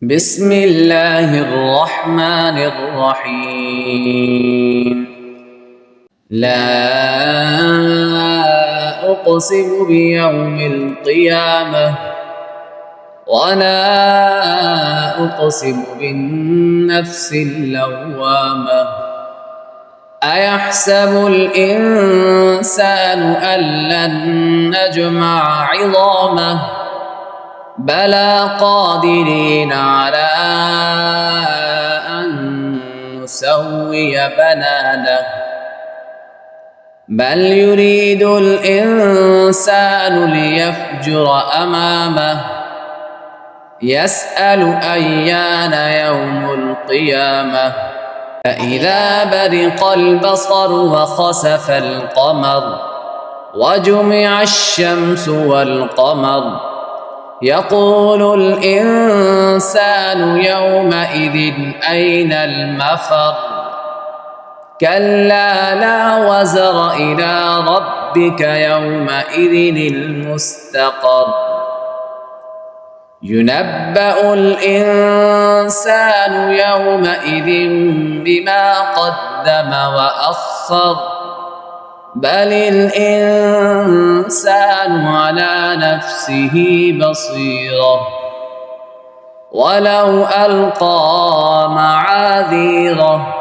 بسم الله الرحمن الرحيم. لا أقسم بيوم القيامة ولا أقسم بالنفس اللوامة. أيحسب الإنسان أن لن نجمع عظامه بلى قادرين على أن نسوي بنانه. بل يريد الإنسان ليفجر أمامه يسأل أيان يوم القيامة. فإذا برق البصر وخسف القمر وجمع الشمس والقمر يقول الإنسان يومئذ أين المفر. كلا لا وزر إلى ربك يومئذ المستقر. ينبأ الإنسان يومئذ بما قدم وأخر. بل الإنسان على نفسه بصيرة ولو ألقى معاذيره.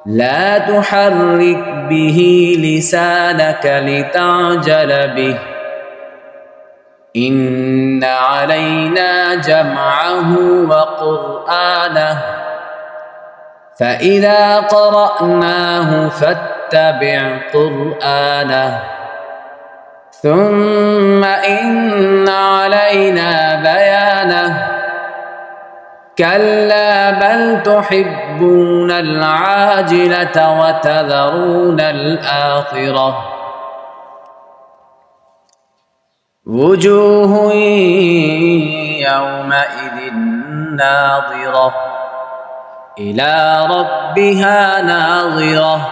لا تحرك به لسانك لتعجل به. إن علينا جمعه وقرآنه فإذا قرأناه فاتبع قرآنه ثم إن علينا بيانه. كلا بل تحبون العاجلة وتذرون الآخرة. وجوه يومئذ ناظرة إلى ربها ناظرة.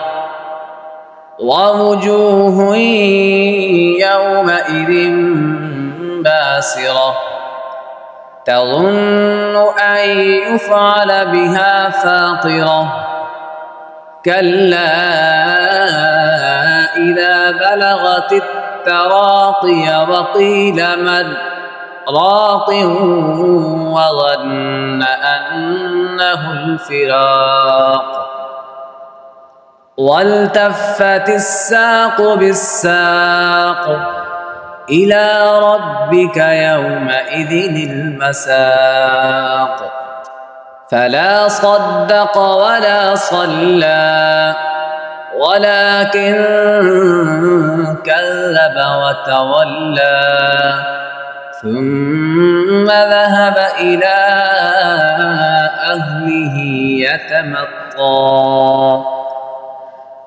ووجوه يومئذ باسرة تظن أن يفعل بها فاقرة. كلا إذا بلغت التراقي وقيل من راق وظن أنه الفراق. والتفت الساق بالساق إلى ربك يومئذ المساق. فلا صدق ولا صلى ولكن كذب وتولى ثم ذهب إلى أهله يتمطى.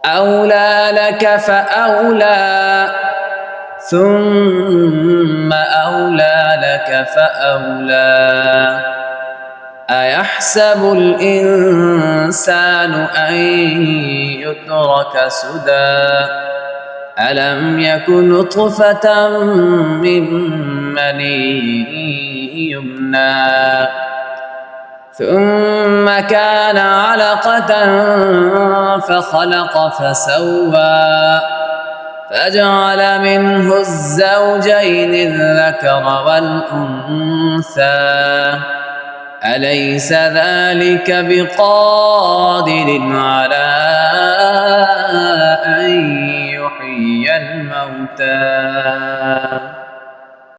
أولى لك فأولى ثم أولى لك فأولى. أيحسب الإنسان أن يترك سدى ألم يك نطفة من مني يمنى ثم كان علقة فخلق فسوى فجعل منه الزوجين الذكر والأنثى. أليس ذلك بقادر على أن يحيي الموتى.